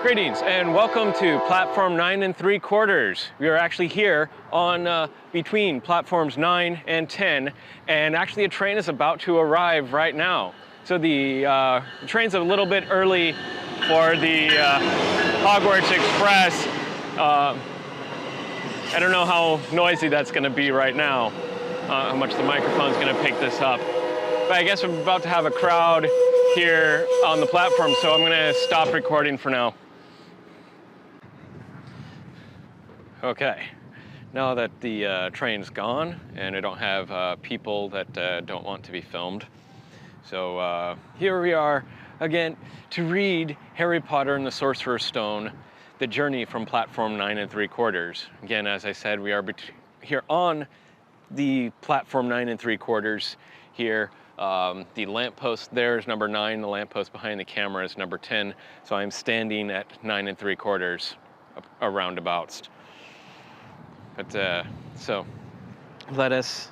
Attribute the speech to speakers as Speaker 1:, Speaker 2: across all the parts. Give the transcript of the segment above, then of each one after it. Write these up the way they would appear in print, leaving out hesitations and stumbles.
Speaker 1: Greetings and welcome to platform 9 3/4. We are actually here on between platforms 9 and 10, and actually a train is about to arrive right now. So the train's a little bit early for the Hogwarts Express. I don't know how noisy that's going to be right now, how much the microphone's going to pick this up. But I guess we're about to have a crowd here on the platform, so I'm going to stop recording for now. Okay, now that the train's gone and I don't have people that don't want to be filmed, so here we are again to read Harry Potter and the Sorcerer's Stone, The Journey from Platform 9 3/4. Again, as I said, we are here on the platform 9 3/4 here. The lamppost there is number 9, the lamppost behind the camera is number 10, so I'm standing at 9 3/4 roundabouts. But so let us,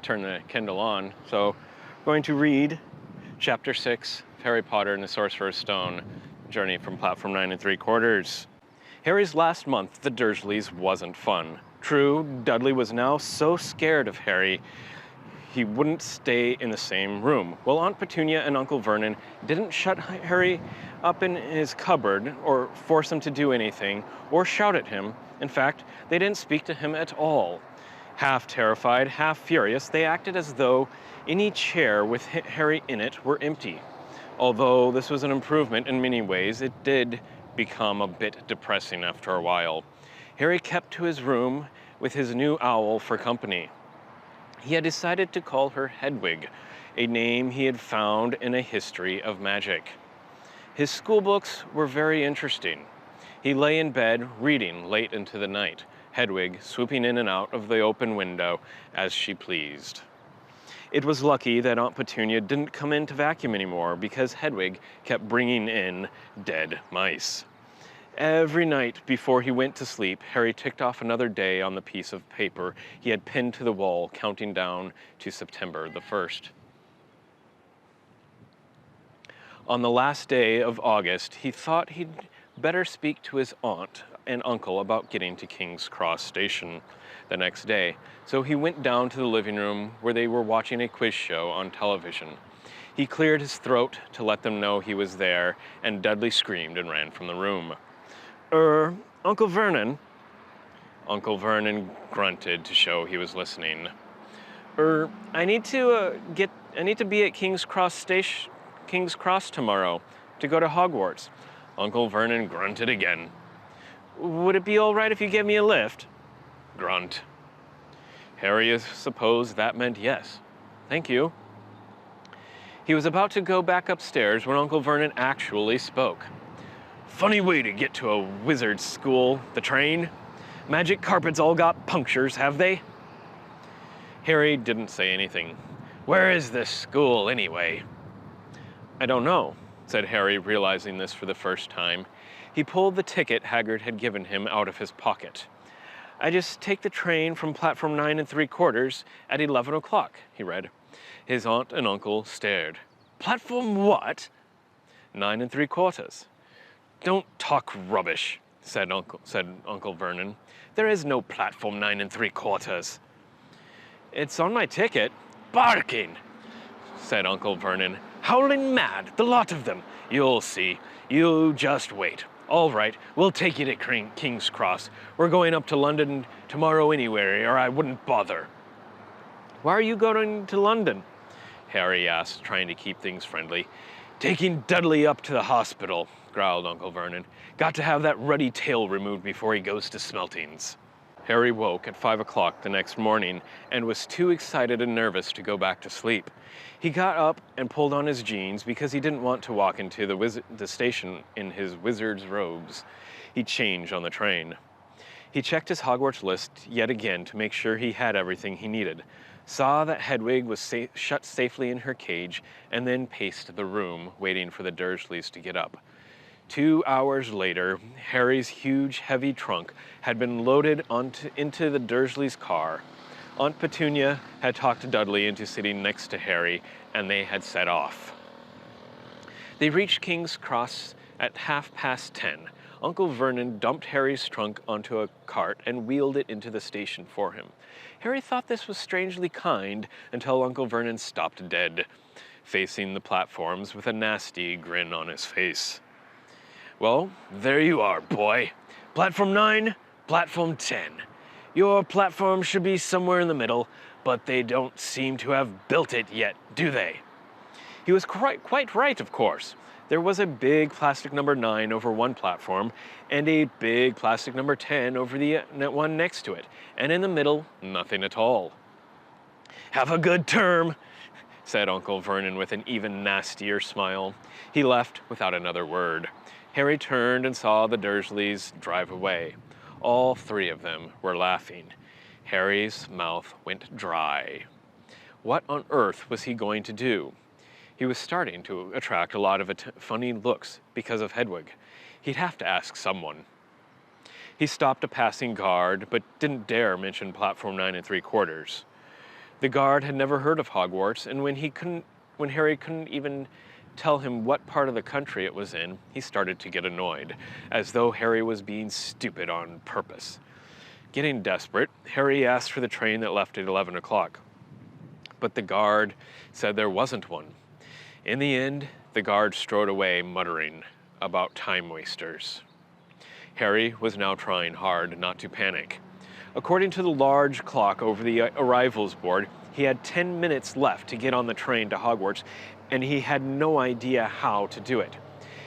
Speaker 1: turn the Kindle on. So I'm going to read chapter 6 of Harry Potter and the Sorcerer's Stone, Journey from Platform 9 3/4. Harry's last month at the Dursleys wasn't fun. True, Dudley was now so scared of Harry he wouldn't stay in the same room. Well, Aunt Petunia and Uncle Vernon didn't shut Harry up in his cupboard or force him to do anything or shout at him. In fact, they didn't speak to him at all. Half terrified, half furious, they acted as though any chair with Harry in it were empty. Although this was an improvement in many ways, it did become a bit depressing after a while. Harry kept to his room with his new owl for company. He had decided to call her Hedwig, a name he had found in a history of magic. His school books were very interesting. He lay in bed reading late into the night, Hedwig swooping in and out of the open window as she pleased. It was lucky that Aunt Petunia didn't come in to vacuum anymore, because Hedwig kept bringing in dead mice. Every night before he went to sleep, Harry ticked off another day on the piece of paper he had pinned to the wall, counting down to September the 1st. On the last day of August, he thought he'd better speak to his aunt and uncle about getting to King's Cross Station the next day, so he went down to the living room where they were watching a quiz show on television. He cleared his throat to let them know he was there, and Dudley screamed and ran from the room. Uncle Vernon? Uncle Vernon grunted to show he was listening. I need to be at King's Cross tomorrow to go to Hogwarts. Uncle Vernon grunted again. Would it be all right if you gave me a lift? Grunt. Harry supposed that meant yes. Thank you. He was about to go back upstairs when Uncle Vernon actually spoke. Funny way to get to a wizard's school, the train. Magic carpets all got punctures, have they? Harry didn't say anything. Where is this school, anyway? I don't know, said Harry, realizing this for the first time. He pulled the ticket Hagrid had given him out of his pocket. I just take the train from platform 9 3/4 at 11 o'clock, he read. His aunt and uncle stared. Platform what? 9 3/4. Don't talk rubbish, said Uncle Vernon. There is no platform 9 3/4. It's on my ticket. Barking, said Uncle Vernon. Howling mad, the lot of them. You'll see. You just wait. All right, we'll take you to King's Cross. We're going up to London tomorrow anyway, or I wouldn't bother. Why are you going to London? Harry asked, trying to keep things friendly. Taking Dudley up to the hospital, growled Uncle Vernon. Got to have that ruddy tail removed before he goes to Smeltings. Harry woke at 5 o'clock the next morning and was too excited and nervous to go back to sleep. He got up and pulled on his jeans because he didn't want to walk into the station in his wizard's robes. He changed on the train. He checked his Hogwarts list yet again to make sure he had everything he needed, saw that Hedwig was shut safely in her cage, and then paced the room, waiting for the Dursleys to get up. 2 hours later, Harry's huge, heavy trunk had been loaded into the Dursleys' car. Aunt Petunia had talked Dudley into sitting next to Harry, and they had set off. They reached King's Cross At 10:30, Uncle Vernon dumped Harry's trunk onto a cart and wheeled it into the station for him. Harry thought this was strangely kind until Uncle Vernon stopped dead, facing the platforms with a nasty grin on his face. Well, there you are, boy. Platform 9, platform 10. Your platform should be somewhere in the middle, but they don't seem to have built it yet, do they? He was quite right, of course. There was a big plastic number 9 over one platform, and a big plastic number 10 over the one next to it, and in the middle, nothing at all. Have a good term, said Uncle Vernon with an even nastier smile. He left without another word. Harry turned and saw the Dursleys drive away. All three of them were laughing. Harry's mouth went dry. What on earth was he going to do? He was starting to attract a lot of funny looks because of Hedwig. He'd have to ask someone. He stopped a passing guard, but didn't dare mention platform 9 3/4. The guard had never heard of Hogwarts, and when Harry couldn't even tell him what part of the country it was in, he started to get annoyed, as though Harry was being stupid on purpose. Getting desperate, Harry asked for the train that left at 11 o'clock. But the guard said there wasn't one. In the end, the guard strode away, muttering about time wasters. Harry was now trying hard not to panic. According to the large clock over the arrivals board, he had 10 minutes left to get on the train to Hogwarts, and he had no idea how to do it.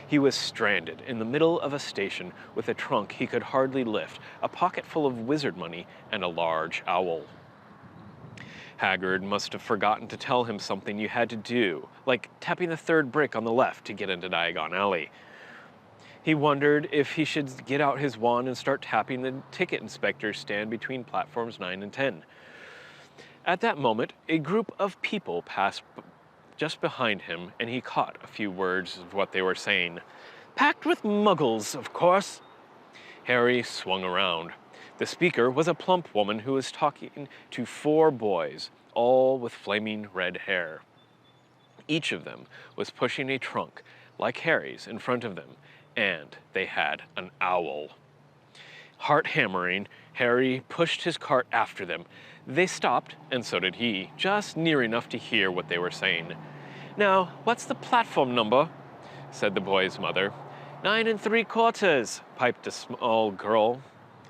Speaker 1: He was stranded in the middle of a station with a trunk he could hardly lift, a pocket full of wizard money, and a large owl. Hagrid must have forgotten to tell him something you had to do, like tapping the third brick on the left to get into Diagon Alley. He wondered if he should get out his wand and start tapping the ticket inspector's stand between platforms 9 and 10. At that moment, a group of people passed just behind him, and he caught a few words of what they were saying. Packed with muggles, of course. Harry swung around. The speaker was a plump woman who was talking to 4 boys, all with flaming red hair. Each of them was pushing a trunk, like Harry's, in front of them, and they had an owl. Heart hammering, Harry pushed his cart after them. They stopped, and so did he, just near enough to hear what they were saying. Now, what's the platform number? Said the boy's mother. 9 3/4, piped a small girl,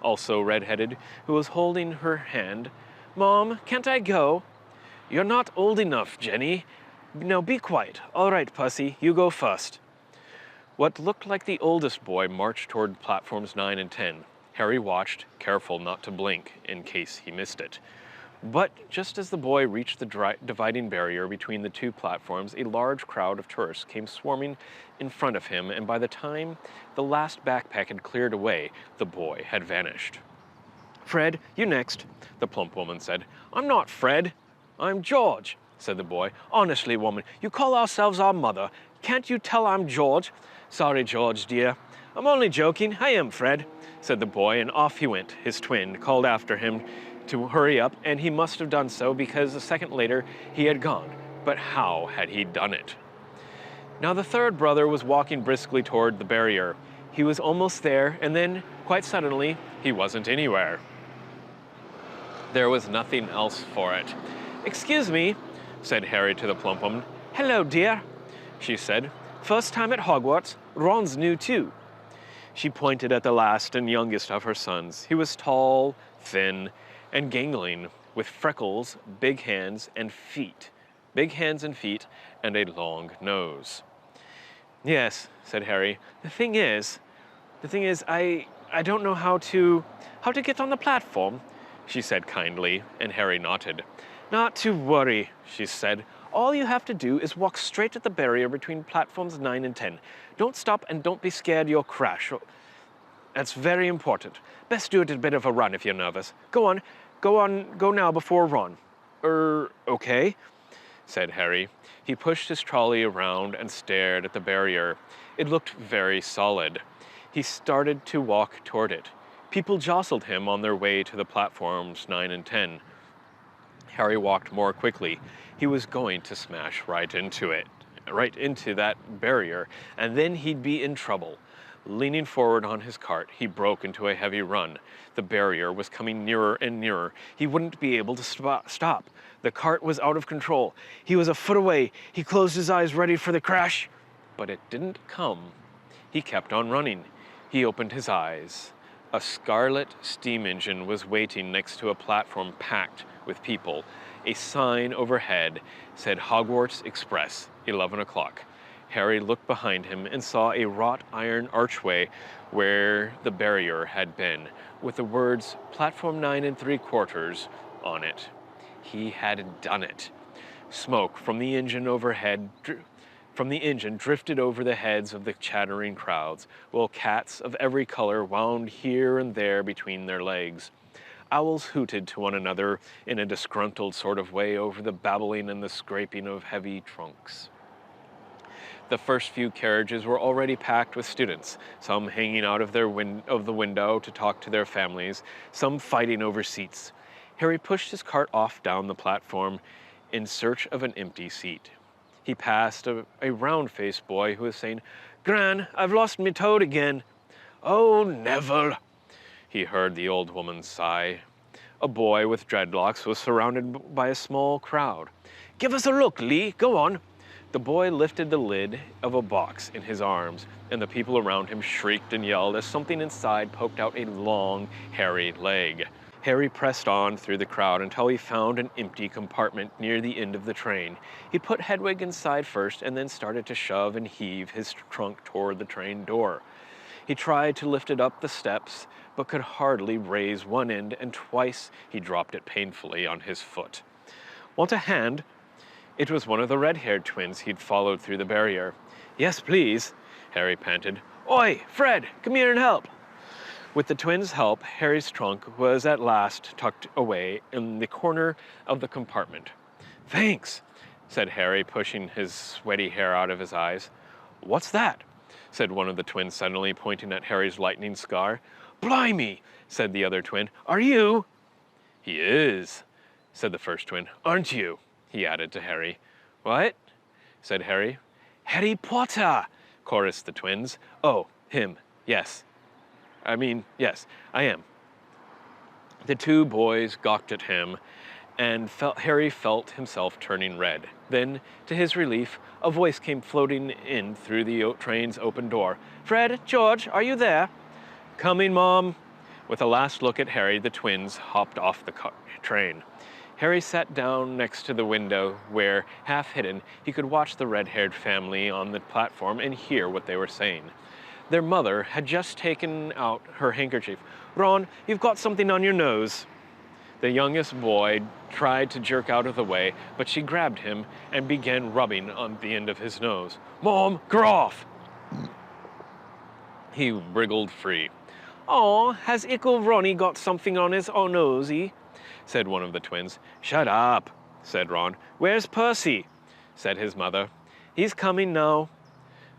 Speaker 1: also red-headed, who was holding her hand. Mom, can't I go? You're not old enough, Jenny. Now be quiet. All right, Percy, you go first. What looked like the oldest boy marched toward platforms 9 and 10. Harry watched, careful not to blink in case he missed it. But just as the boy reached the dividing barrier between the two platforms, a large crowd of tourists came swarming in front of him, and by the time the last backpack had cleared away, the boy had vanished. Fred, you next, the plump woman said. I'm not Fred. I'm George, said the boy. Honestly, woman, you call ourselves our mother. Can't you tell I'm George? Sorry, George, dear. I'm only joking. I am Fred, said the boy, and off he went. His twin called after him to hurry up, and he must have done so because a second later he had gone. But how had he done it? Now the third brother was walking briskly toward the barrier. He was almost there, and then, quite suddenly, he wasn't anywhere. There was nothing else for it. Excuse me, said Harry to the plump woman. Hello, dear, she said. First time at Hogwarts. Ron's new too. She pointed at the last and youngest of her sons. He was tall, thin, and gangling, with freckles, big hands and feet, and a long nose. Yes, said Harry. The thing is, I don't know how to get on the platform, she said kindly, and Harry nodded. Not to worry, she said. All you have to do is walk straight at the barrier between platforms 9 and 10. Don't stop and don't be scared you'll crash. That's very important. Best do it at a bit of a run if you're nervous. Go now before Ron. Okay, said Harry. He pushed his trolley around and stared at the barrier. It looked very solid. He started to walk toward it. People jostled him on their way to the platforms 9 and 10. Harry walked more quickly. He was going to smash right into it. right into that barrier, and then he'd be in trouble. Leaning forward on his cart, he broke into a heavy run. The barrier was coming nearer and nearer. He wouldn't be able to stop. The cart was out of control. He was a foot away. He closed his eyes, ready for the crash. But it didn't come. He kept on running. He opened his eyes. A scarlet steam engine was waiting next to a platform packed with people. A sign overhead said Hogwarts Express, 11 o'clock. Harry looked behind him and saw a wrought iron archway where the barrier had been, with the words Platform 9 3/4 on it. He had done it. Smoke from the engine drifted over the heads of the chattering crowds, while cats of every color wound here and there between their legs. Owls hooted to one another in a disgruntled sort of way over the babbling and the scraping of heavy trunks. The first few carriages were already packed with students, some hanging out of the window to talk to their families, some fighting over seats. Harry pushed his cart off down the platform in search of an empty seat. He passed a round-faced boy who was saying, "Gran, I've lost me toad again." "Oh, Neville," he heard the old woman sigh. A boy with dreadlocks was surrounded by a small crowd. "Give us a look, Lee, go on." The boy lifted the lid of a box in his arms, and the people around him shrieked and yelled as something inside poked out a long, hairy leg. Harry pressed on through the crowd until he found an empty compartment near the end of the train. He put Hedwig inside first and then started to shove and heave his trunk toward the train door. He tried to lift it up the steps, but could hardly raise one end, and twice he dropped it painfully on his foot. "Want a hand?" It was one of the red-haired twins he'd followed through the barrier. "Yes, please," Harry panted. "Oi, Fred, come here and help." With the twins' help, Harry's trunk was at last tucked away in the corner of the compartment. "Thanks," said Harry, pushing his sweaty hair out of his eyes. "What's that?" said one of the twins suddenly, pointing at Harry's lightning scar. "Blimey," said the other twin. "Are you?" "He is," said the first twin. "Aren't you?" he added to Harry. "What?" said Harry. "Harry Potter," chorused the twins. "Oh, him. Yes. Yes, I am." The two boys gawked at him, and Harry felt himself turning red. Then, to his relief, a voice came floating in through the train's open door. "Fred, George, are you there?" "Coming, Mom." With a last look at Harry, the twins hopped off the train. Harry sat down next to the window where, half hidden, he could watch the red-haired family on the platform and hear what they were saying. Their mother had just taken out her handkerchief. "Ron, you've got something on your nose." The youngest boy tried to jerk out of the way, but she grabbed him and began rubbing on the end of his nose. "Mom, get off!" He wriggled free. "Aw, has Ickle Ronnie got something on his nosey?" said one of the twins. "Shut up," said Ron. "Where's Percy?" said his mother. "He's coming now,"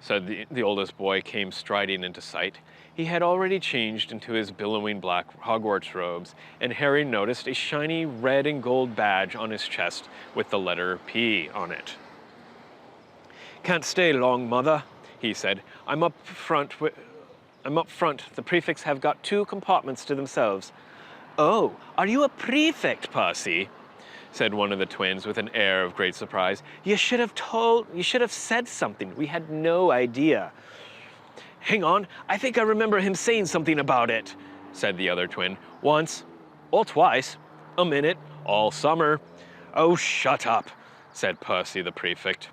Speaker 1: said the oldest boy came striding into sight. He had already changed into his billowing black Hogwarts robes, and Harry noticed a shiny red and gold badge on his chest with the letter P on it. "Can't stay long, Mother," he said. I'm up front. The prefects have got 2 compartments to themselves." "Oh, are you a prefect, Percy?" said one of the twins with an air of great surprise. You should have said something. We had no idea." "Hang on, I think I remember him saying something about it," said the other twin. "Once, or twice, a minute, all summer." "Oh, shut up," said Percy the prefect.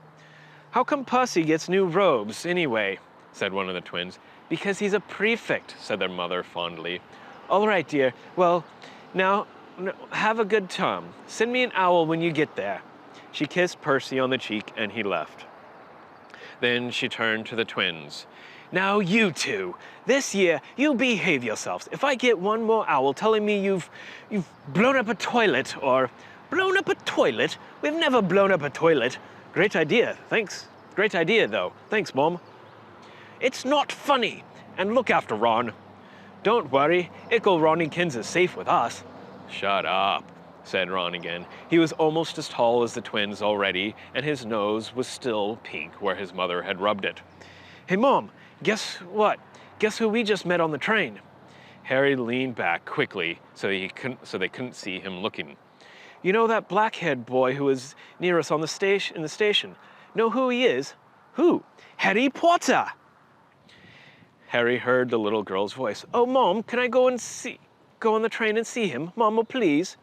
Speaker 1: "How come Percy gets new robes, anyway?" said one of the twins. "Because he's a prefect," said their mother fondly. "All right, dear. Well, now, have a good time. Send me an owl when you get there." She kissed Percy on the cheek, and he left. Then she turned to the twins. "Now you two, this year you behave yourselves. If I get one more owl telling me you've blown up a toilet or blown up a toilet, we've never blown up a toilet. Great idea, thanks. Great idea though. Thanks, Mom. It's not funny. And look after Ron. Don't worry, Ickle Ronnie Kins is safe with us." "Shut up," said Ron again. He was almost as tall as the twins already, and his nose was still pink where his mother had rubbed it. Hey, Mom, guess what? Guess who we just met on the train? Harry leaned back quickly so they couldn't see him looking. You know that black-haired boy who was near us in the station? Know who he is? Who? Harry Potter! Harry heard the little girl's voice. Oh, Mom, can I go on the train and see him? Mama, please.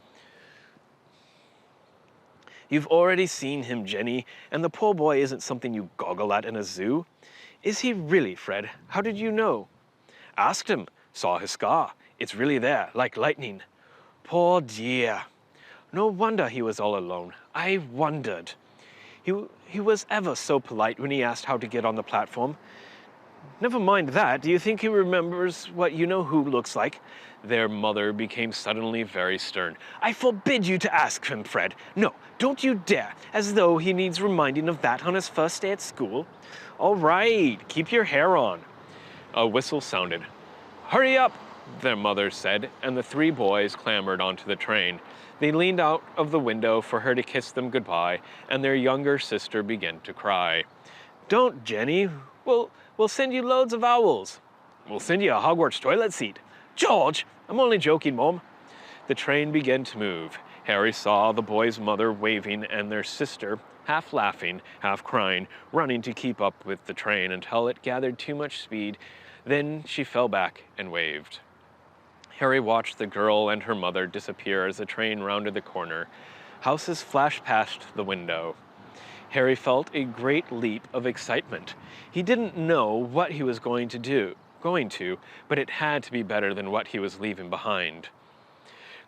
Speaker 1: You've already seen him, Jenny, and the poor boy isn't something you goggle at in a zoo. Is he really, Fred? How did you know? Asked him. Saw his scar. It's really there, like lightning. Poor dear. No wonder he was all alone. I wondered. He was ever so polite when he asked how to get on the platform. Never mind that. Do you think he remembers what you-know-who looks like? Their mother became suddenly very stern. I forbid you to ask him, Fred. No, don't you dare, as though he needs reminding of that on his first day at school. All right, keep your hair on. A whistle sounded. Hurry up, their mother said, and the three boys clambered onto the train. They leaned out of the window for her to kiss them goodbye, and their younger sister began to cry. Don't, Jenny. We'll send you loads of owls. We'll send you a Hogwarts toilet seat. George, I'm only joking, Mom. The train began to move. Harry saw the boy's mother waving and their sister, half laughing, half crying, running to keep up with the train until it gathered too much speed. Then she fell back and waved. Harry watched the girl and her mother disappear as the train rounded the corner. Houses flashed past the window. Harry felt a great leap of excitement. He didn't know what he was going to, but it had to be better than what he was leaving behind.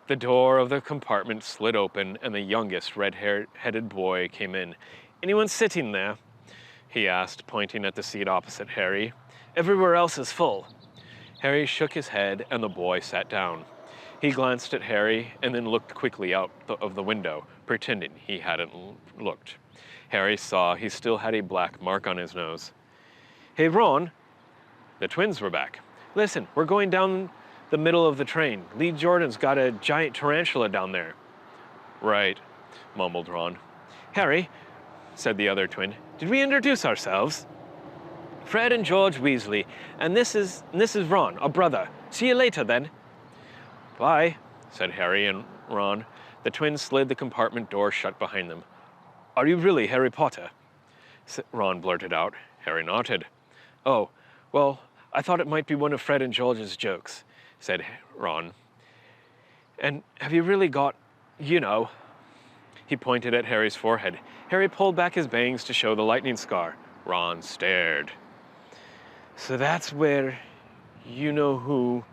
Speaker 1: The door of the compartment slid open and the youngest red-headed boy came in. Anyone sitting there? He asked, pointing at the seat opposite Harry. Everywhere else is full. Harry shook his head and the boy sat down. He glanced at Harry and then looked quickly out of the window, pretending he hadn't looked. Harry saw he still had a black mark on his nose. Hey, Ron. The twins were back. Listen, we're going down the middle of the train. Lee Jordan's got a giant tarantula down there. Right, mumbled Ron. Harry, said the other twin, did we introduce ourselves? Fred and George Weasley, and this is Ron, a brother. See you later, then. Bye, said Harry and Ron. The twins slid the compartment door shut behind them. Are you really Harry Potter? Ron blurted out. Harry nodded. Oh, well, I thought it might be one of Fred and George's jokes, said Ron. And have you really got, you know? He pointed at Harry's forehead. Harry pulled back his bangs to show the lightning scar. Ron stared. So that's where you-know-who...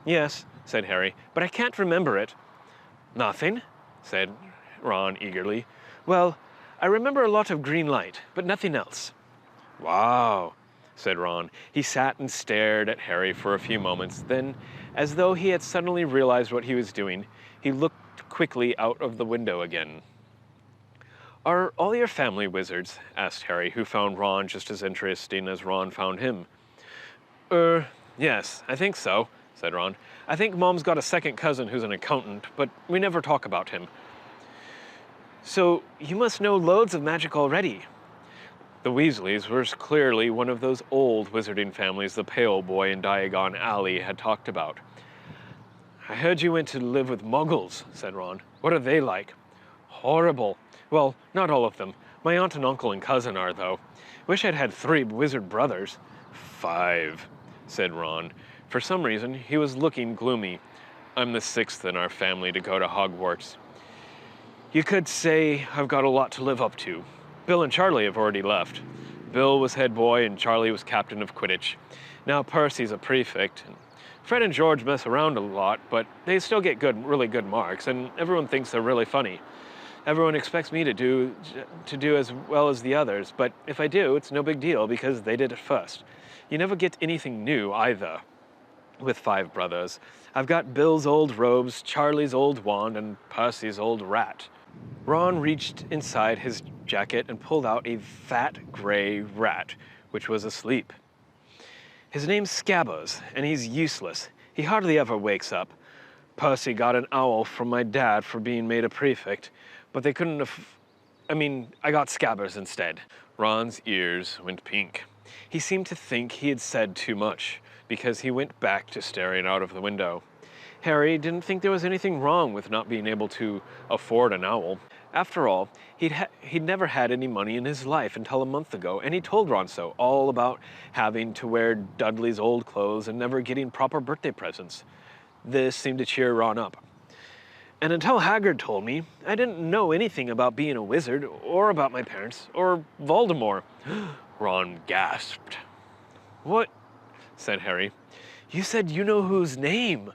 Speaker 1: Yes, said Harry, but I can't remember it. Nothing, said Ron eagerly. Well, I remember a lot of green light, but nothing else. Wow, said Ron. He sat and stared at Harry for a few moments. Then, as though he had suddenly realized what he was doing, he looked quickly out of the window again. Are all your family wizards? Asked Harry, who found Ron just as interesting as Ron found him. Yes, I think so, said Ron. I think Mom's got a second cousin who's an accountant, but we never talk about him. So you must know loads of magic already. The Weasleys were clearly one of those old wizarding families the pale boy in Diagon Alley had talked about. I heard you went to live with Muggles, said Ron. What are they like? Horrible. Well, not all of them. My aunt and uncle and cousin are, though. Wish I'd had 3 wizard brothers. 5, said Ron. For some reason, he was looking gloomy. I'm the 6th in our family to go to Hogwarts. You could say I've got a lot to live up to. Bill and Charlie have already left. Bill was head boy and Charlie was captain of Quidditch. Now Percy's a prefect. Fred and George mess around a lot, but they still get really good marks, and everyone thinks they're really funny. Everyone expects me to do as well as the others, but if I do, it's no big deal because they did it first. You never get anything new either with 5 brothers. I've got Bill's old robes, Charlie's old wand, and Percy's old rat. Ron reached inside his jacket and pulled out a fat gray rat, which was asleep. His name's Scabbers, and he's useless. He hardly ever wakes up. Percy got an owl from my dad for being made a prefect, but they couldn't I got Scabbers instead. Ron's ears went pink. He seemed to think he had said too much, because he went back to staring out of the window. Harry didn't think there was anything wrong with not being able to afford an owl. After all, he'd never had any money in his life until a month ago, and he told Ron so, all about having to wear Dudley's old clothes and never getting proper birthday presents. This seemed to cheer Ron up. And until Hagrid told me, I didn't know anything about being a wizard, or about my parents, or Voldemort. Ron gasped. What? Said Harry. You said you know whose name?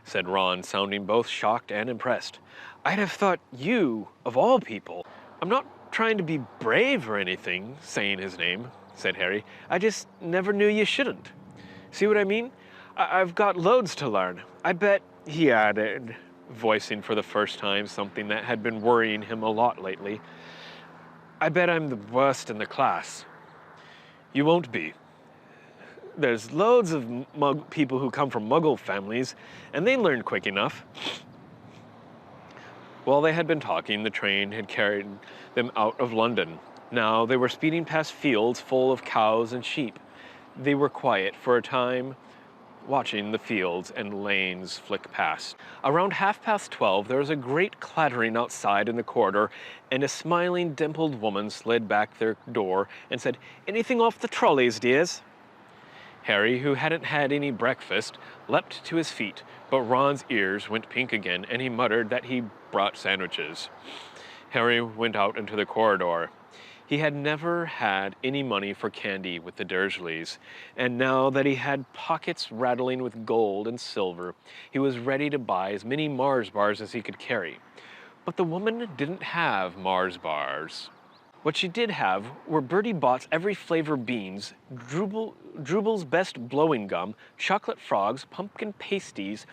Speaker 1: Said Ron, sounding both shocked and impressed. I'd have thought you, of all people. I'm not trying to be brave or anything, saying his name, said Harry. I just never knew you shouldn't. See what I mean? I've got loads to learn. I bet, he added, voicing for the first time something that had been worrying him a lot lately. I bet I'm the worst in the class. You won't be. There's loads of people who come from Muggle families, and they learn quick enough. While they had been talking, the train had carried them out of London. Now they were speeding past fields full of cows and sheep. They were quiet for a time, watching the fields and lanes flick past. Around 12:30, there was a great clattering outside in the corridor, and a smiling, dimpled woman slid back their door and said, Anything off the trolleys, dears? Harry, who hadn't had any breakfast, leapt to his feet, but Ron's ears went pink again, and he muttered that he brought sandwiches. Harry went out into the corridor. He had never had any money for candy with the Dursleys, and now that he had pockets rattling with gold and silver, he was ready to buy as many Mars bars as he could carry. But the woman didn't have Mars bars. What she did have were Bertie Bott's every flavor beans, Drooble's best blowing gum, chocolate frogs, pumpkin pasties,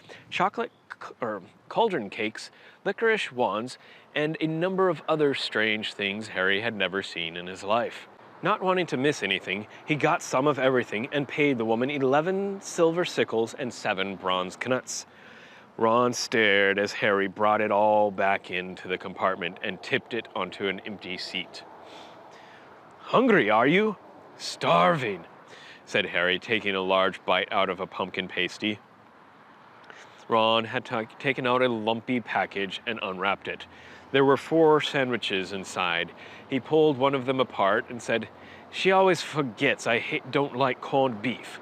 Speaker 1: cauldron cakes, licorice wands, and a number of other strange things Harry had never seen in his life. Not wanting to miss anything, he got some of everything and paid the woman 11 silver sickles and 7 bronze knuts. Ron stared as Harry brought it all back into the compartment and tipped it onto an empty seat. Hungry, are you? Starving, said Harry, taking a large bite out of a pumpkin pasty. Ron had taken out a lumpy package and unwrapped it. There were 4 sandwiches inside. He pulled one of them apart and said, She always forgets I don't like corned beef.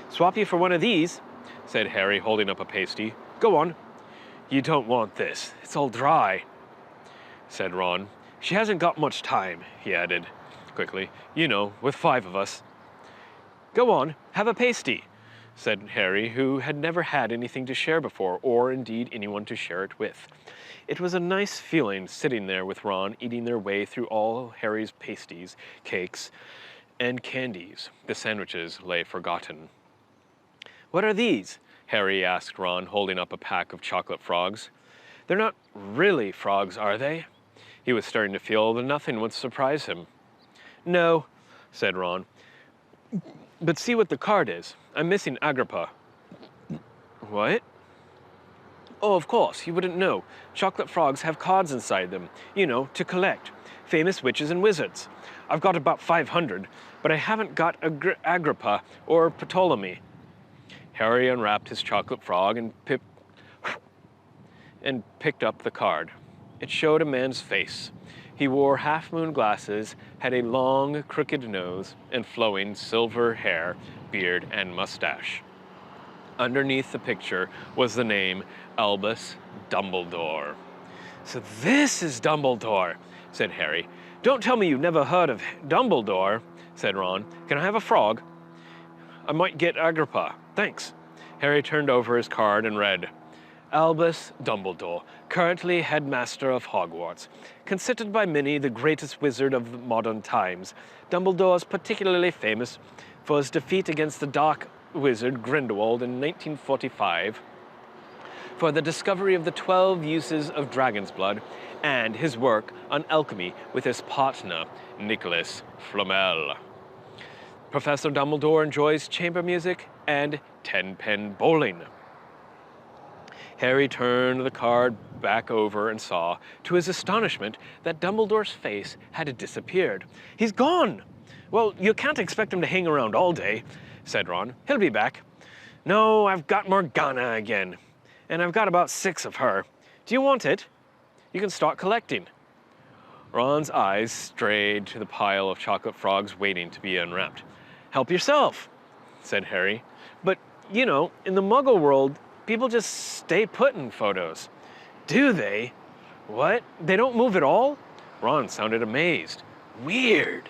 Speaker 1: Swap you for one of these, said Harry, holding up a pasty. Go on. You don't want this. It's all dry, said Ron. She hasn't got much time, he added quickly. You know, with 5 of us. Go on, have a pasty, said Harry, who had never had anything to share before, or indeed anyone to share it with. It was a nice feeling sitting there with Ron, eating their way through all Harry's pasties, cakes, and candies. The sandwiches lay forgotten. What are these? Harry asked Ron, holding up a pack of chocolate frogs. They're not really frogs, are they? He was starting to feel that nothing would surprise him. No, said Ron. But see what the card is. I'm missing Agrippa. What? Oh, of course, you wouldn't know. Chocolate frogs have cards inside them, you know, to collect. Famous witches and wizards. I've got about 500, but I haven't got Agrippa or Ptolemy. Harry unwrapped his chocolate frog and picked up the card. It showed a man's face. He wore half-moon glasses, had a long, crooked nose, and flowing silver hair, beard, and mustache. Underneath the picture was the name Albus Dumbledore. So this is Dumbledore, said Harry. Don't tell me you've never heard of Dumbledore, said Ron. Can I have a frog? I might get Agrippa. Thanks. Harry turned over his card and read, Albus Dumbledore, currently headmaster of Hogwarts. Considered by many the greatest wizard of the modern times, Dumbledore is particularly famous for his defeat against the dark wizard Grindelwald in 1945, for the discovery of the 12 uses of dragon's blood, and his work on alchemy with his partner, Nicholas Flamel. Professor Dumbledore enjoys chamber music and 10-pin bowling. Harry turned the card back over and saw, to his astonishment, that Dumbledore's face had disappeared. "He's gone!" "Well, you can't expect him to hang around all day," said Ron. "He'll be back." "No, I've got Morgana again. And I've got about 6 of her. Do you want it? You can start collecting." Ron's eyes strayed to the pile of chocolate frogs waiting to be unwrapped. "Help yourself," said Harry. "But, you know, in the Muggle world, people just stay put in photos." "Do they? What? They don't move at all?" Ron sounded amazed. "Weird."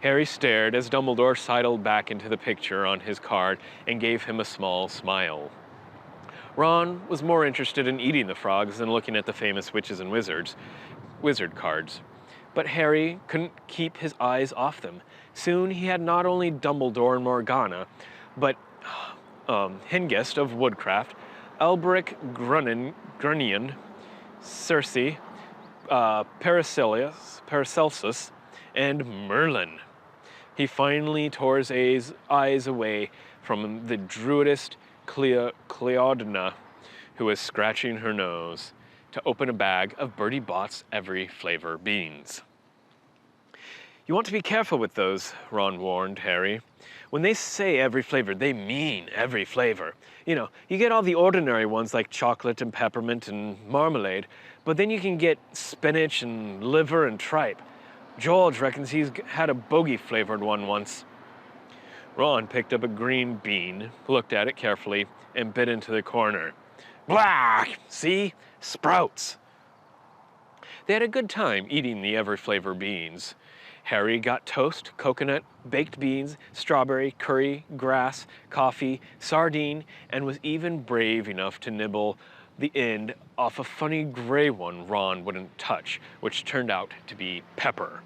Speaker 1: Harry stared as Dumbledore sidled back into the picture on his card and gave him a small smile. Ron was more interested in eating the frogs than looking at the famous witches and wizard cards. But Harry couldn't keep his eyes off them. Soon he had not only Dumbledore and Morgana, but Hengist of Woodcraft, Alberic Grunion, Circe, Paracelsus, and Merlin. He finally tore his eyes away from the druidist Cleodna, who was scratching her nose, to open a bag of Bertie Bott's Every Flavor beans. "You want to be careful with those," Ron warned Harry. "When they say every flavor, they mean every flavor. You know, you get all the ordinary ones like chocolate and peppermint and marmalade, but then you can get spinach and liver and tripe. George reckons he's had a bogey-flavored one once." Ron picked up a green bean, looked at it carefully, and bit into the corner. "Blah! See? Sprouts!" They had a good time eating the Every Flavor beans. Harry got toast, coconut, baked beans, strawberry, curry, grass, coffee, sardine, and was even brave enough to nibble the end off a funny gray one Ron wouldn't touch, which turned out to be pepper.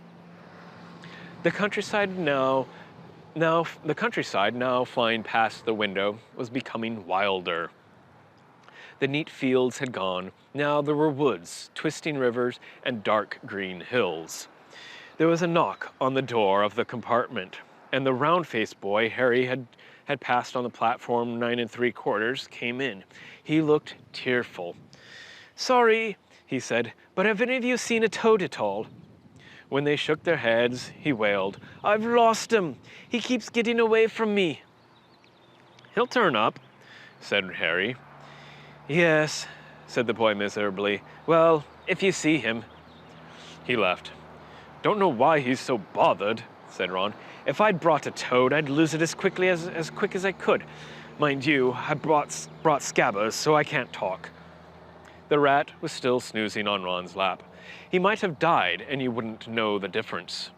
Speaker 1: The countryside now flying past the window was becoming wilder. The neat fields had gone. Now there were woods, twisting rivers, and dark green hills. There was a knock on the door of the compartment, and the round-faced boy Harry had passed on the platform 9 3/4 came in. He looked tearful. "Sorry," he said, "but have any of you seen a toad at all?" When they shook their heads, he wailed, "I've lost him. He keeps getting away from me." "He'll turn up," said Harry. "Yes," said the boy miserably. "Well, if you see him." He left. "Don't know why he's so bothered," said Ron. "If I'd brought a toad, I'd lose it as quick as I could. Mind you, I brought Scabbers, so I can't talk." The rat was still snoozing on Ron's lap. "He might have died, and you wouldn't know the difference."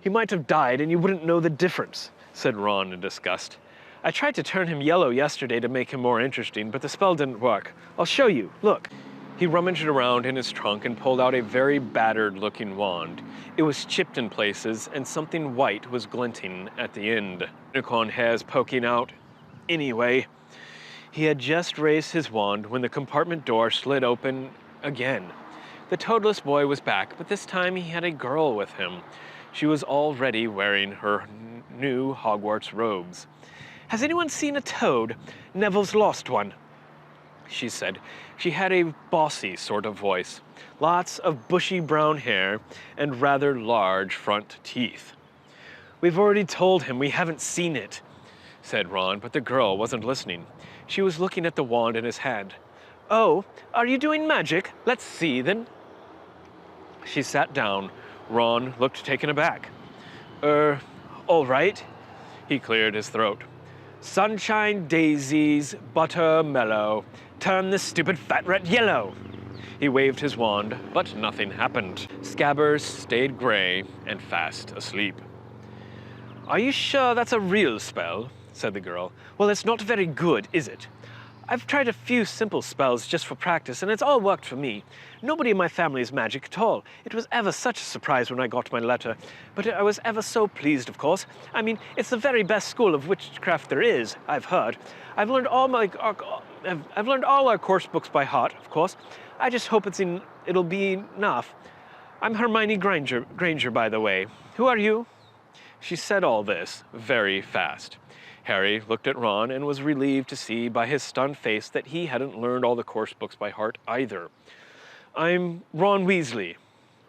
Speaker 1: "He might have died, and you wouldn't know the difference," said Ron in disgust. "I tried to turn him yellow yesterday to make him more interesting, but the spell didn't work. I'll show you. Look." He rummaged around in his trunk and pulled out a very battered-looking wand. It was chipped in places, and something white was glinting at the end. Unicorn hairs poking out. Anyway, he had just raised his wand when the compartment door slid open again. The toadless boy was back, but this time he had a girl with him. She was already wearing her new Hogwarts robes. "Has anyone seen a toad? Neville's lost one," she said. She had a bossy sort of voice, lots of bushy brown hair, and rather large front teeth. "We've already told him we haven't seen it," said Ron, but the girl wasn't listening. She was looking at the wand in his hand. "Oh, are you doing magic? Let's see, then." She sat down. Ron looked taken aback. All right." He cleared his throat. "Sunshine daisies, butter mellow, turn this stupid fat rat yellow." He waved his wand, but nothing happened. Scabbers stayed gray and fast asleep. "Are you sure that's a real spell?" said the girl. "Well, it's not very good, is it? I've tried a few simple spells just for practice, and it's all worked for me. Nobody in my family is magic at all. It was ever such a surprise when I got my letter. But I was ever so pleased, of course. I mean, it's the very best school of witchcraft there is, I've heard. I've learned all our course books by heart, of course. I just hope it'll be enough. I'm Hermione Granger, by the way. Who are you?" She said all this very fast. Harry looked at Ron and was relieved to see by his stunned face that he hadn't learned all the course books by heart either. "I'm Ron Weasley,"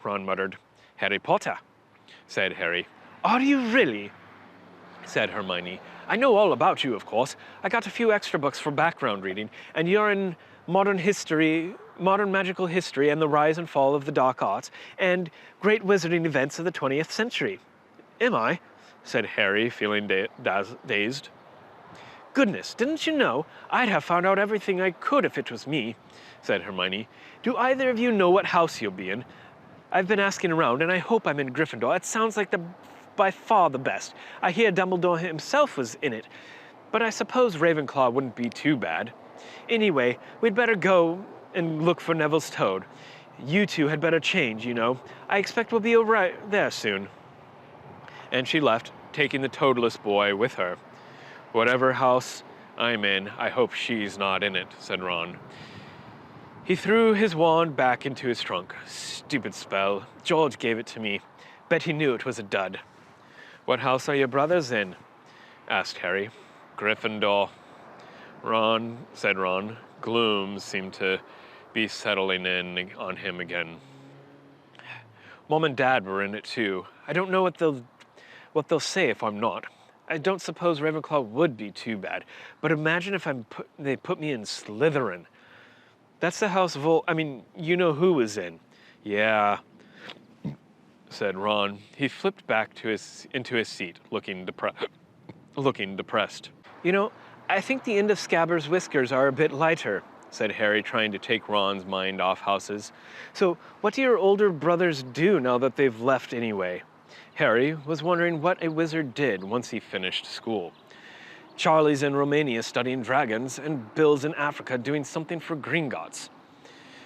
Speaker 1: Ron muttered. "Harry Potter," said Harry. "Are you really?" said Hermione. "I know all about you, of course. I got a few extra books for background reading, and you're in modern history, modern magical history and the rise and fall of the dark arts, and great wizarding events of the 20th century. Am I?" said Harry, feeling dazed. "Goodness, didn't you know? I'd have found out everything I could if it was me," said Hermione. "Do either of you know what house you'll be in? I've been asking around, and I hope I'm in Gryffindor. It sounds like by far the best. I hear Dumbledore himself was in it, but I suppose Ravenclaw wouldn't be too bad. Anyway, we'd better go and look for Neville's toad. You two had better change, you know. I expect we'll be over there soon." And she left, taking the toadless boy with her. "Whatever house I'm in, I hope she's not in it," said Ron. He threw his wand back into his trunk. "Stupid spell. George gave it to me. Bet he knew it was a dud." "What house are your brothers in?" asked Harry. "Gryffindor." "Ron," said Ron. Gloom seemed to be settling in on him again. "Mom and Dad were in it too. I don't know what they'll say if I'm not. I don't suppose Ravenclaw would be too bad, but imagine if they put me in Slytherin. That's the house you know who was in." "Yeah," said Ron. He flipped back into his seat, looking depressed. "You know, I think the end of Scabbers' whiskers are a bit lighter," said Harry, trying to take Ron's mind off houses. "So, what do your older brothers do now that they've left anyway?" Harry was wondering what a wizard did once he finished school. "Charlie's in Romania studying dragons, and Bill's in Africa doing something for Gringotts,"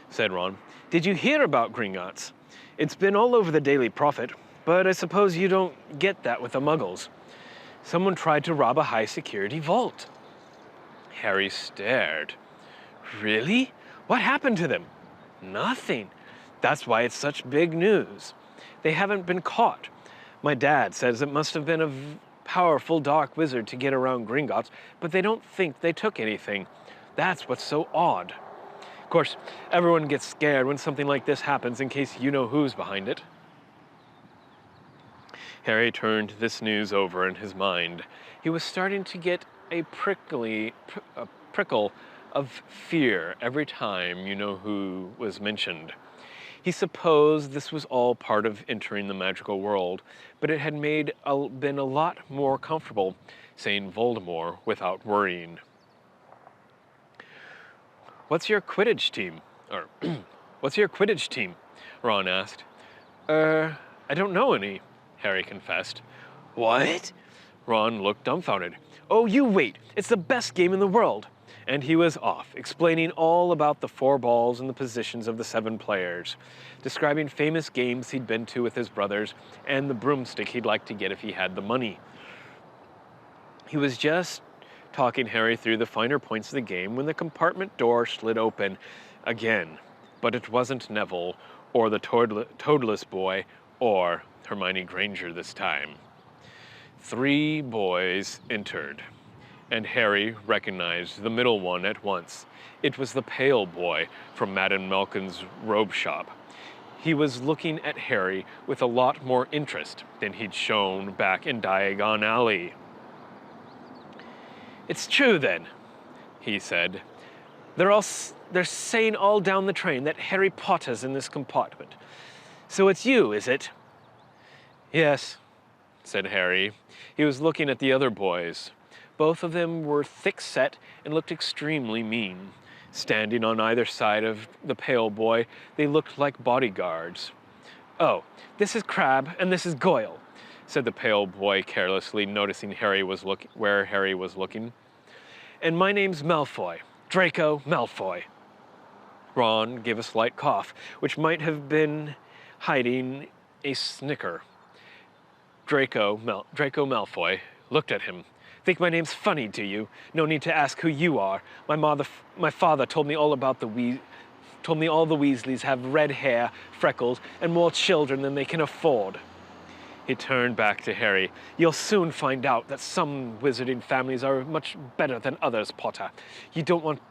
Speaker 1: said Ron. "Did you hear about Gringotts? It's been all over the Daily Prophet, but I suppose you don't get that with the Muggles. Someone tried to rob a high-security vault." Harry stared. "Really? What happened to them?" "Nothing. That's why it's such big news. They haven't been caught. My dad says it must have been a powerful dark wizard to get around Gringotts, but they don't think they took anything. That's what's so odd. Of course, everyone gets scared when something like this happens in case you know who's behind it." Harry turned this news over in his mind. He was starting to get a prickle of fear every time you know who was mentioned. He supposed this was all part of entering the magical world, but it had been a lot more comfortable saying Voldemort without worrying. "What's your Quidditch team?" "What's your Quidditch team?" Ron asked. I don't know any," Harry confessed. "What?" Ron looked dumbfounded. "Oh, you wait. It's the best game in the world." And he was off, explaining all about the 4 balls and the positions of the 7 players, describing famous games he'd been to with his brothers and the broomstick he'd like to get if he had the money. He was just talking Harry through the finer points of the game when the compartment door slid open again, but it wasn't Neville or the toadless boy or Hermione Granger this time. 3 boys entered, and Harry recognized the middle one at once. It was the pale boy from Madame Malkin's robe shop. He was looking at Harry with a lot more interest than he'd shown back in Diagon Alley. "It's true then," he said. They're saying all down the train that Harry Potter's in this compartment. So it's you, is it?" "Yes," said Harry. He was looking at the other boys. Both of them were thick-set and looked extremely mean. Standing on either side of the pale boy, they looked like bodyguards. "Oh, this is Crabbe and this is Goyle," said the pale boy carelessly, noticing where Harry was looking. "And my name's Malfoy, Draco Malfoy." Ron gave a slight cough, which might have been hiding a snicker. Draco Malfoy looked at him. "Think my name's funny, do you? No need to ask who you are. My father told me all all the Weasleys have red hair, freckles, and more children than they can afford." He turned back to Harry. You'll soon find out that some wizarding families are much better than others, Potter. You don't want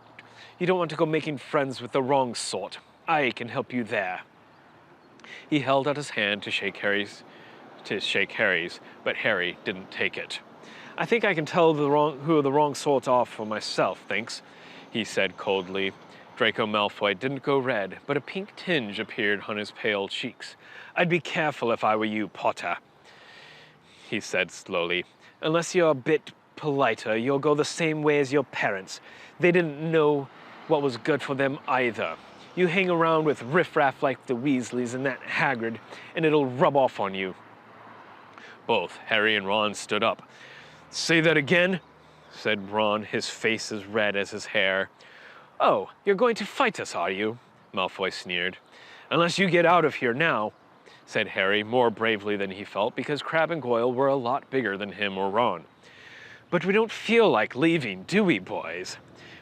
Speaker 1: to go making friends with the wrong sort. I can help you there. He held out his hand to shake Harry's, but Harry didn't take it. I think I can tell who the wrong sort are for myself, thanks, he said coldly. Draco Malfoy didn't go red, but a pink tinge appeared on his pale cheeks. I'd be careful if I were you, Potter, he said slowly. Unless you're a bit politer, you'll go the same way as your parents. They didn't know what was good for them either. You hang around with riffraff like the Weasleys and that Hagrid, and it'll rub off on you. Both Harry and Ron stood up. Say that again, said Ron, his face as red as his hair. Oh, you're going to fight us, are you? Malfoy sneered. Unless you get out of here now, said Harry, more bravely than he felt, because Crabbe and Goyle were a lot bigger than him or Ron. But we don't feel like leaving, do we, boys?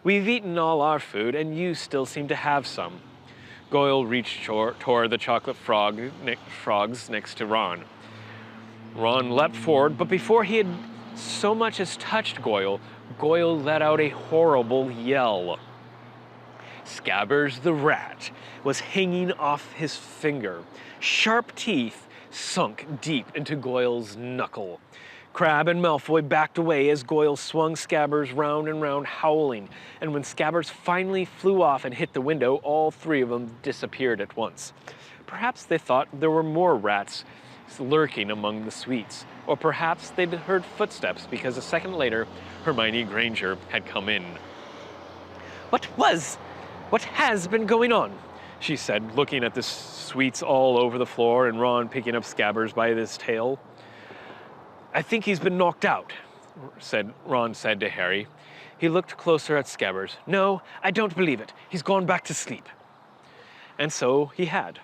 Speaker 1: We've eaten all our food, and you still seem to have some. Goyle reached toward the chocolate frogs next to Ron. Ron leapt forward, but before he had so much as touched Goyle, Goyle let out a horrible yell. Scabbers the rat was hanging off his finger. Sharp teeth sunk deep into Goyle's knuckle. Crabbe and Malfoy backed away as Goyle swung Scabbers round and round, howling, and when Scabbers finally flew off and hit the window, all three of them disappeared at once. Perhaps they thought there were more rats lurking among the sweets, or perhaps they'd heard footsteps because a second later, Hermione Granger had come in. What has been going on? She said, looking at the sweets all over the floor and Ron picking up Scabbers by his tail. I think he's been knocked out, Ron said to Harry. He looked closer at Scabbers. No, I don't believe it. He's gone back to sleep. And so he had.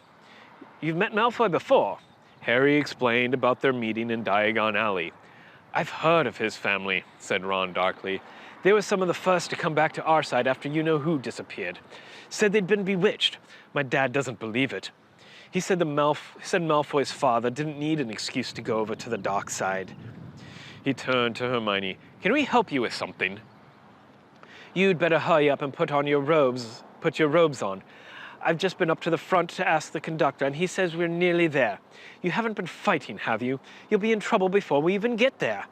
Speaker 1: You've met Malfoy before, Harry explained about their meeting in Diagon Alley. I've heard of his family, said Ron darkly. They were some of the first to come back to our side after you-know-who disappeared. Said they'd been bewitched. My dad doesn't believe it. He said Malfoy's father didn't need an excuse to go over to the dark side. He turned to Hermione. Can we help you with something? You'd better hurry up and put your robes on. I've just been up to the front to ask the conductor, and he says we're nearly there. You haven't been fighting, have you? You'll be in trouble before we even get there.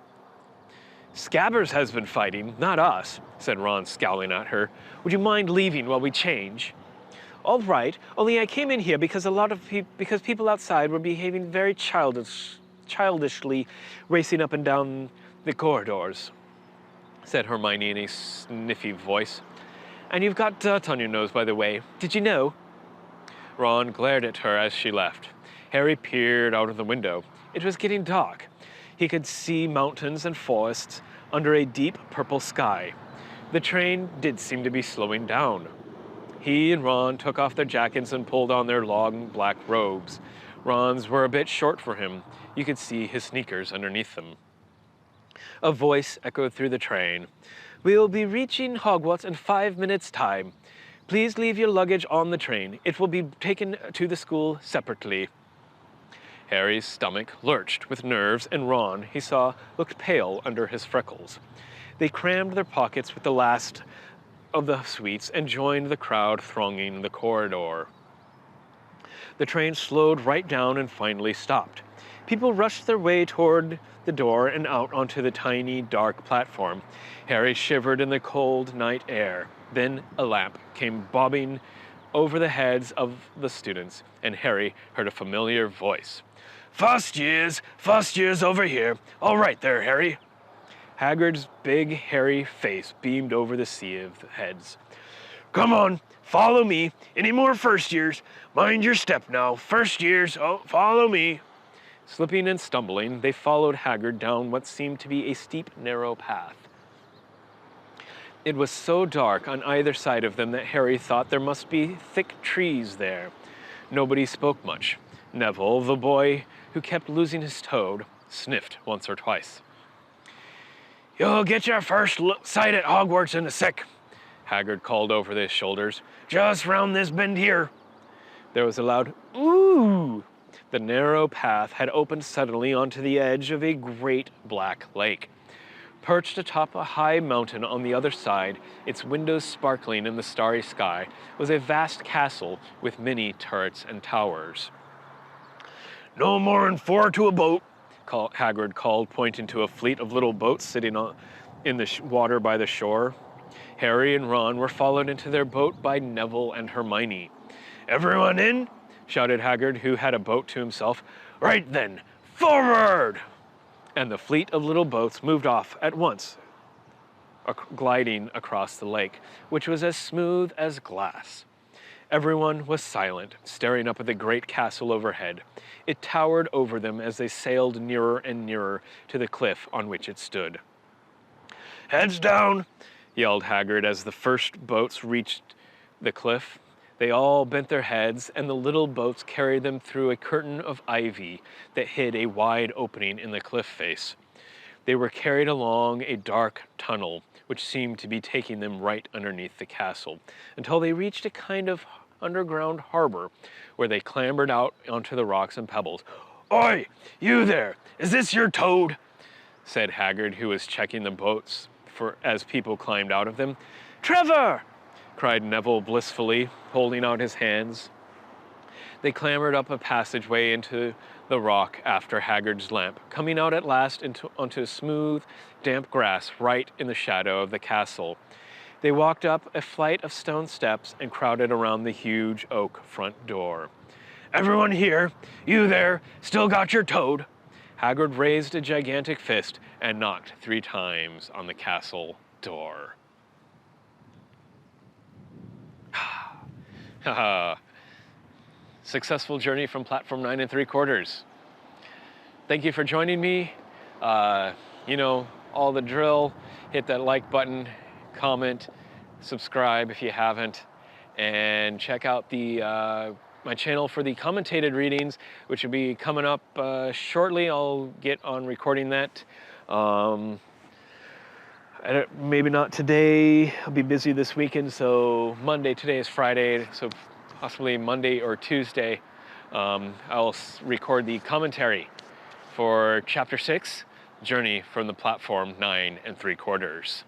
Speaker 1: Scabbers has been fighting, not us, said Ron, scowling at her. Would you mind leaving while we change? All right, only I came in here because because people outside were behaving very childishly, racing up and down the corridors, said Hermione in a sniffy voice. And you've got dirt on your nose, by the way. Did you know? Ron glared at her as she left. Harry peered out of the window. It was getting dark. He could see mountains and forests under a deep purple sky. The train did seem to be slowing down. He and Ron took off their jackets and pulled on their long black robes. Ron's were a bit short for him. You could see his sneakers underneath them. A voice echoed through the train. We'll be reaching Hogwarts in 5 minutes' time. Please leave your luggage on the train. It will be taken to the school separately. Harry's stomach lurched with nerves, and Ron, he saw, looked pale under his freckles. They crammed their pockets with the last of the sweets and joined the crowd thronging the corridor. The train slowed right down and finally stopped. People rushed their way toward the door and out onto the tiny, dark platform. Harry shivered in the cold night air. Then a lamp came bobbing over the heads of the students, and Harry heard a familiar voice. First years over here. All right there, Harry. Hagrid's big, hairy face beamed over the sea of heads. Come on, follow me. Any more first years? Mind your step now. First years, follow me. Slipping and stumbling, they followed Hagrid down what seemed to be a steep, narrow path. It was so dark on either side of them that Harry thought there must be thick trees there. Nobody spoke much. Neville, the boy who kept losing his toad, sniffed once or twice. You'll get your first sight at Hogwarts in a sec, Hagrid called over their shoulders. Just round this bend here. There was a loud, ooh. The narrow path had opened suddenly onto the edge of a great black lake. Perched atop a high mountain on the other side, its windows sparkling in the starry sky, was a vast castle with many turrets and towers. "No more'n 4 to a boat," Hagrid called, pointing to a fleet of little boats sitting in the water by the shore. Harry and Ron were followed into their boat by Neville and Hermione. "Everyone in?" shouted Hagrid, who had a boat to himself. "Right then, forward!" And the fleet of little boats moved off at once, gliding across the lake, which was as smooth as glass. Everyone was silent, staring up at the great castle overhead. It towered over them as they sailed nearer and nearer to the cliff on which it stood. "Heads down!" yelled Hagrid as the first boats reached the cliff. They all bent their heads, and the little boats carried them through a curtain of ivy that hid a wide opening in the cliff face. They were carried along a dark tunnel, which seemed to be taking them right underneath the castle, until they reached a kind of underground harbor, where they clambered out onto the rocks and pebbles. "Oi, you there! Is this your toad?" said Hagrid, who was checking the boats as people climbed out of them. "Trevor!" cried Neville blissfully, holding out his hands. They clambered up a passageway into the rock after Hagrid's lamp, coming out at last onto smooth, damp grass right in the shadow of the castle. They walked up a flight of stone steps and crowded around the huge oak front door. "Everyone here? You there? Still got your toad?" Hagrid raised a gigantic fist and knocked 3 times on the castle door. Haha. Successful journey from platform 9 3/4. Thank you for joining me. You know, all the drill. Hit that like button, comment, subscribe if you haven't, and check out my channel for the commentated readings, which will be coming up shortly. I'll get on recording that. Maybe not today. I'll be busy this weekend, so Monday. Today is Friday, so possibly Monday or Tuesday, I'll record the commentary for Chapter 6, Journey from the Platform 9 3/4.